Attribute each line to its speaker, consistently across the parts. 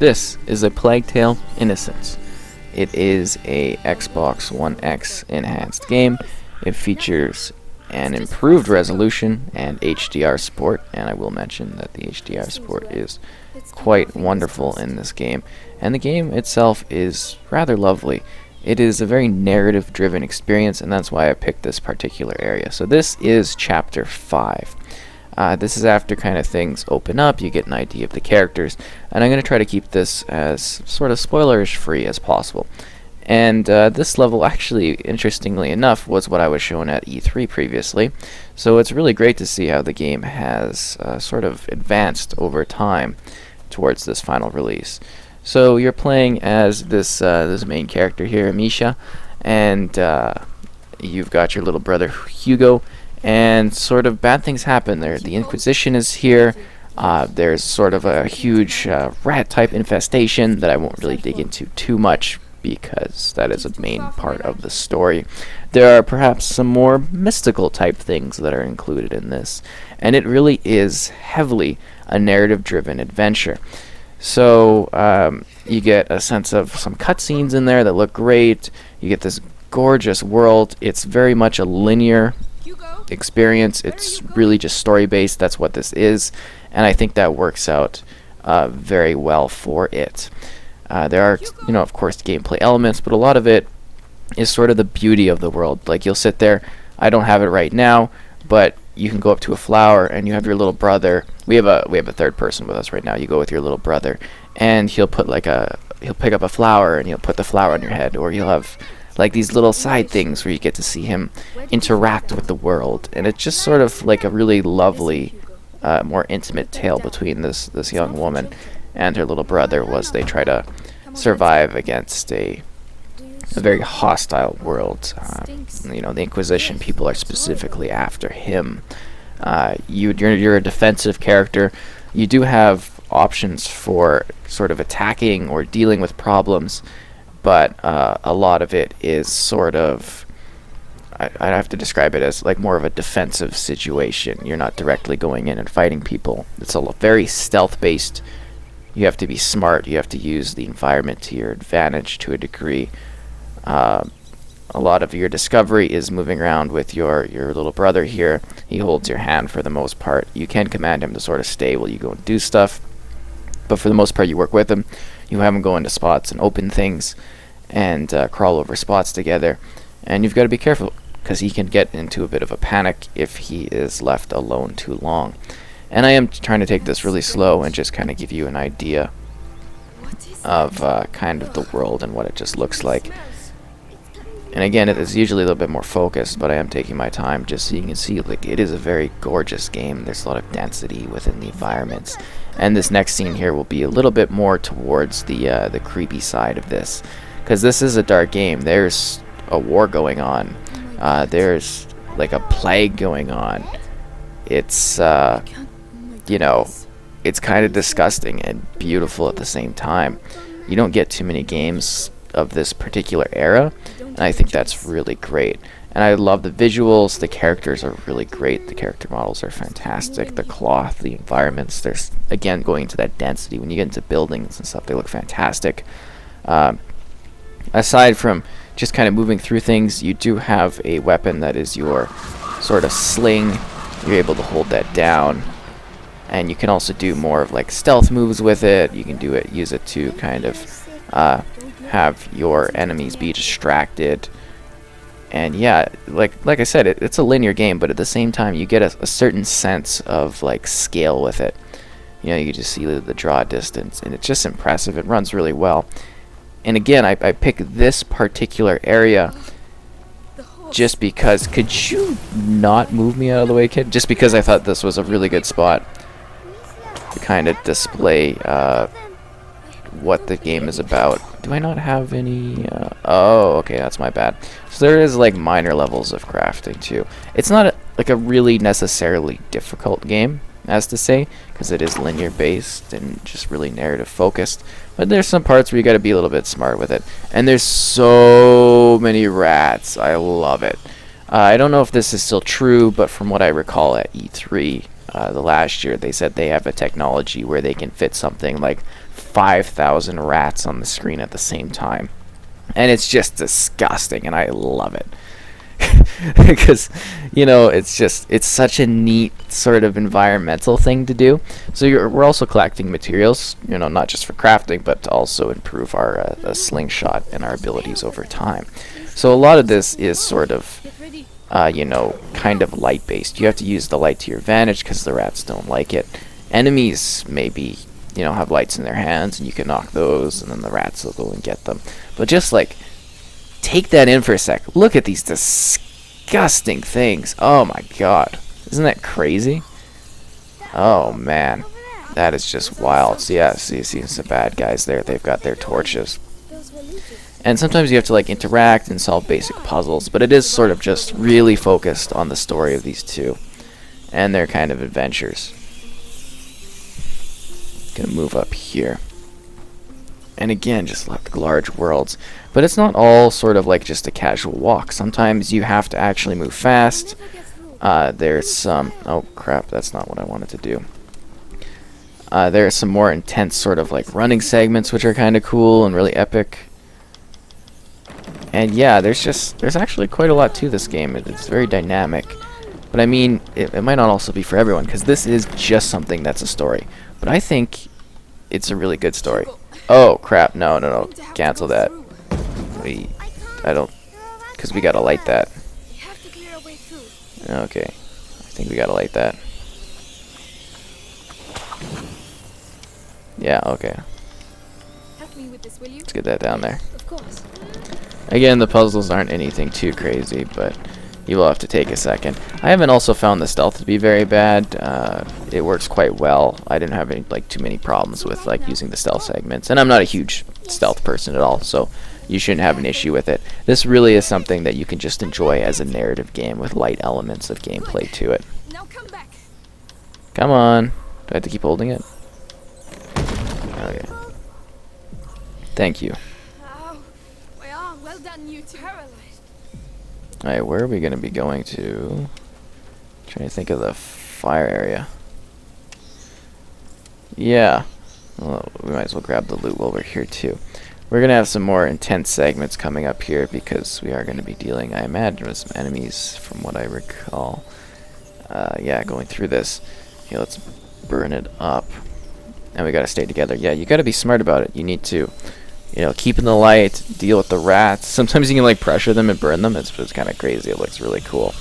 Speaker 1: This is a Plague Tale: Innocence. It is a Xbox One X enhanced game. It features an improved resolution and HDR support, and I will mention that the HDR support is quite wonderful in this game, and the game itself is rather lovely. It is a very narrative-driven experience, and that's why I picked this particular area. So this is Chapter 5. This is after kind of things open up, you get an idea of the characters, and I'm going to try to keep this as sort of spoilerish free as possible. And this level, actually, interestingly enough, was what I was shown at E3 previously, so it's really great to see how the game has sort of advanced over time towards this final release. So you're playing as this main character here, Amicia, and you've got your little brother Hugo, and sort of bad things happen there. The Inquisition is here. There's sort of a huge rat-type infestation that I won't really dig into too much because that is a main part of the story. There are perhaps some more mystical type things that are included in this, and it really is heavily a narrative-driven adventure. So you get a sense of some cutscenes in there that look great. You get this gorgeous world. It's very much a linear experience. It's really just story based. That's what this is, and I think that works out very well for it. There are, of course, gameplay elements, but a lot of it is sort of the beauty of the world. Like, you'll sit there, I don't have it right now, but you can go up to a flower and you have your little brother. We have a third person with us right now. You go with your little brother, and he'll pick up a flower and he'll put the flower on your head, or you'll have like these little side things where you get to see him interact with the world, and it's just sort of like a really lovely, more intimate tale between this young woman and her little brother, was they try to survive against a very hostile world. The Inquisition people are specifically after him. You're a defensive character. You do have options for sort of attacking or dealing with problems, but a lot of it is sort of, I have to describe it as like more of a defensive situation. You're not directly going in and fighting people. It's a very stealth-based. You have to be smart. You have to use the environment to your advantage to a degree. A lot of your discovery is moving around with your little brother here. He holds your hand for the most part. You can command him to sort of stay while you go and do stuff, but for the most part you work with him. You have him go into spots and open things and crawl over spots together, and you've got to be careful because he can get into a bit of a panic if he is left alone too long. And I am trying to take this really slow and just kind of give you an idea of kind of the world and what it just looks like. And again, it is usually a little bit more focused, but I am taking my time just so you can see, like, it is a very gorgeous game. There's a lot of density within the environments, and this next scene here will be a little bit more towards the creepy side of this, because this is a dark game. There's a war going on. There's like a plague going on. It's it's kind of disgusting and beautiful at the same time. You don't get too many games of this particular era, and I think that's really great. And I love the visuals. The characters are really great. The character models are fantastic. The cloth, the environments, there's, again, going into that density. When you get into buildings and stuff, they look fantastic. Aside from just kind of moving through things, you do have a weapon that is your sort of sling. You're able to hold that down, and you can also do more of like stealth moves with it. You can use it to kind of have your enemies be distracted. And yeah, like I said, it's a linear game, but at the same time you get a certain sense of like scale with it. You just see the draw distance, and it's just impressive. It runs really well. And again, I picked this particular area just because, could you not move me out of the way, kid? Just because I thought this was a really good spot to kind of display what the game is about. Do I not have any? Oh, okay, that's my bad. So there is like minor levels of crafting too. It's not like a really necessarily difficult game, as to say, because it is linear based and just really narrative focused. But there's some parts where you got to be a little bit smart with it. And there's so many rats. I love it. I don't know if this is still true, but from what I recall at E3 the last year, they said they have a technology where they can fit something like 5,000 rats on the screen at the same time. And it's just disgusting, and I love it. Because, you know, it's such a neat sort of environmental thing to do. So we're also collecting materials, you know, not just for crafting, but to also improve our slingshot and our abilities over time. So a lot of this is sort of, you know, kind of light-based. You have to use the light to your advantage because the rats don't like it. Enemies maybe, you know, have lights in their hands, and you can knock those, and then the rats will go and get them. But just, like, take that in for a sec. Look at these disgusting things. Oh my god. Isn't that crazy? Oh man. That is just wild. So yeah, so you see some bad guys there. They've got their torches. And sometimes you have to like interact and solve basic puzzles, but it is sort of just really focused on the story of these two and their kind of adventures. Gonna move up here. And again, just like large worlds. But it's not all sort of like just a casual walk. Sometimes you have to actually move fast. There's some... Oh, crap. That's not what I wanted to do. There are some more intense sort of like running segments, which are kind of cool and really epic. And yeah, there's actually quite a lot to this game. It's very dynamic. But I mean, it might not also be for everyone, because this is just something that's a story. But I think it's a really good story. Oh, crap. No. Cancel that. I don't... Because we gotta light that. Okay. I think we gotta light that. Yeah, okay. Let's get that down there. Again, the puzzles aren't anything too crazy, but you will have to take a second. I haven't also found the stealth to be very bad. It works quite well. I didn't have any too many problems with like using the stealth segments, and I'm not a huge stealth person at all, so you shouldn't have an issue with it. This really is something that you can just enjoy as a narrative game with light elements of gameplay to it. Come on. Do I have to keep holding it? Okay. Thank you. Alright, where are we going to be going to? Trying to think of the fire area. Yeah. Well, we might as well grab the loot while we're here too. We're going to have some more intense segments coming up here because we are going to be dealing, I imagine, with some enemies from what I recall. Yeah, going through this. Okay, let's burn it up. And we got to stay together. Yeah, you got to be smart about it. You need to, you know, keep in the light, deal with the rats. Sometimes you can like pressure them and burn them. It's kind of crazy. It looks really cool.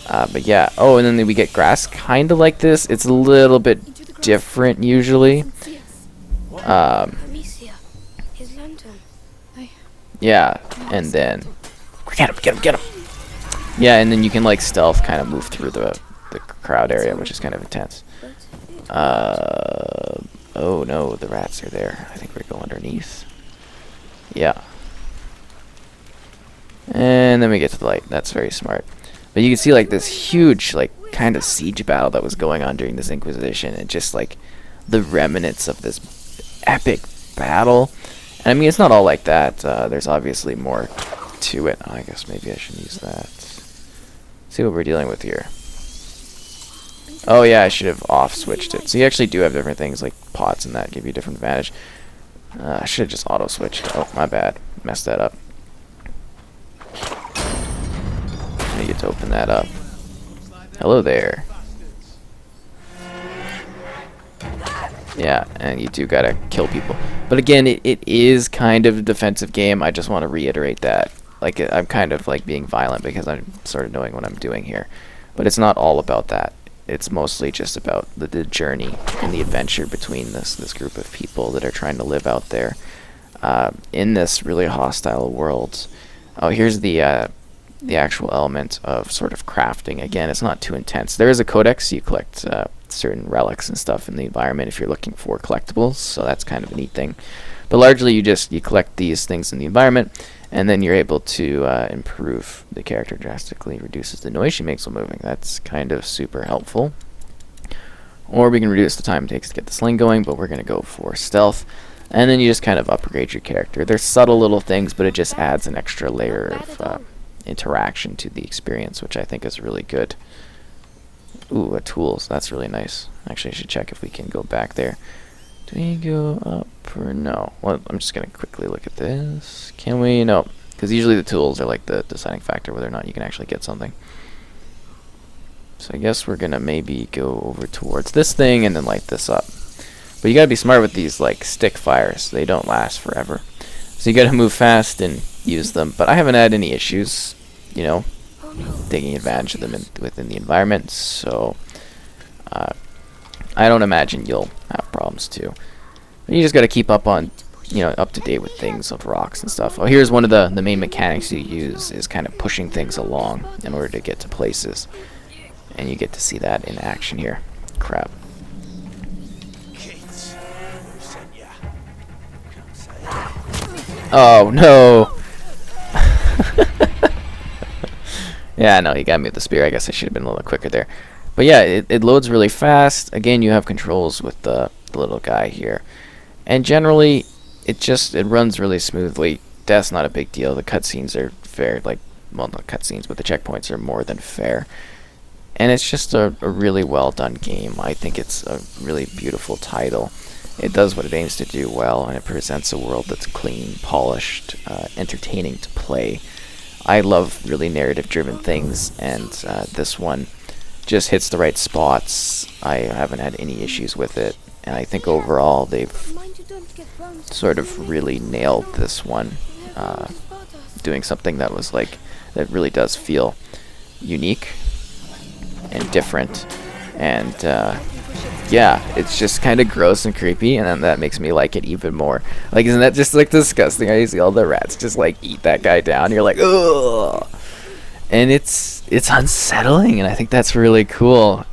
Speaker 1: But yeah. Oh, and then we get grass kind of like this. It's a little bit different usually. Yeah, and then get him. Yeah, and then you can like stealth kind of move through the crowd area, which is kind of intense. Oh no, the rats are there. I think we go underneath. Yeah. And then we get to the light. That's very smart. But you can see like this huge like kind of siege battle that was going on during this Inquisition, and just like the remnants of this epic battle. And I mean, it's not all like that. There's obviously more to it. Oh, I guess maybe I should use that. See what we're dealing with here. Oh yeah, I should have off-switched it. So you actually do have different things like pots and that give you a different advantage. I should have just auto-switched. Oh, my bad. Messed that up. I get to open that up. Hello there. Yeah, and you do gotta kill people. But again, it is kind of a defensive game. I just want to reiterate that. Like, I'm kind of like being violent because I'm sort of knowing what I'm doing here. But it's not all about that. It's mostly just about the journey and the adventure between this group of people that are trying to live out there in this really hostile world. Oh, here's the actual element of sort of crafting. Again, it's not too intense. There is a codex. You collect certain relics and stuff in the environment if you're looking for collectibles, so that's kind of a neat thing. But largely you collect these things in the environment, and then you're able to improve the character drastically. Reduces the noise she makes while moving. That's kind of super helpful. Or we can reduce the time it takes to get the sling going, but we're going to go for stealth. And then you just kind of upgrade your character. There's subtle little things, but it just adds an extra layer of interaction to the experience, which I think is really good. Ooh, tools. That's really nice. Actually, I should check if we can go back there. Do we go up or no? Well, I'm just gonna quickly look at this. Can we? No, because usually the tools are like the deciding factor whether or not you can actually get something. So I guess we're gonna maybe go over towards this thing and then light this up. But you gotta be smart with these like stick fires. They don't last forever. So you gotta move fast and use them. But I haven't had any issues, you know, taking advantage of them within the environment. So I don't imagine you'll have problems too. But you just gotta keep up on, you know, up to date with things, with rocks and stuff. Oh, here's one of the main mechanics you use is kind of pushing things along in order to get to places. And you get to see that in action here. Crap. Oh no! Yeah, no, he got me with the spear. I guess I should have been a little quicker there. But yeah, it loads really fast. Again, you have controls with the little guy here. And generally, it runs really smoothly. Death's not a big deal. The cutscenes are fair. Like, well, not cutscenes, but the checkpoints are more than fair. And it's just a really well done game. I think it's a really beautiful title. It does what it aims to do well, and it presents a world that's clean, polished, entertaining to play. I love really narrative-driven things, and this one just hits the right spots. I haven't had any issues with it, and I think overall they've sort of really nailed this one, doing something that was like, that really does feel unique and different, and yeah, it's just kind of gross and creepy, and then that makes me like it even more. Like, isn't that just like disgusting? I see all the rats just like eat that guy down. You're like, ugh, and it's unsettling, and I think that's really cool.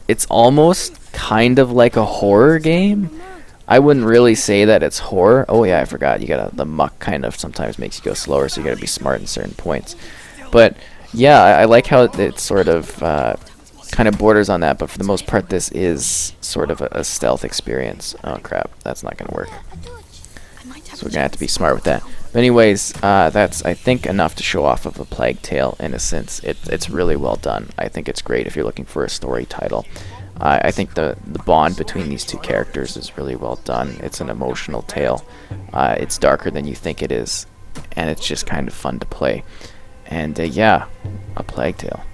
Speaker 1: It's almost kind of like a horror game. I wouldn't really say that it's horror. Oh yeah, I forgot. You gotta, the muck kind of sometimes makes you go slower, so you gotta be smart in certain points. But yeah, I like how it sort of kind of borders on that, but for the most part this is sort of a stealth experience. Oh crap, that's not gonna work. So we're gonna have to be smart with that. But anyways, that's, I think, enough to show off of A Plague Tale: Innocence. It's really well done. I think it's great if you're looking for a story title. I think the bond between these two characters is really well done. It's an emotional tale. It's darker than you think it is, and it's just kind of fun to play. And yeah, A Plague Tale.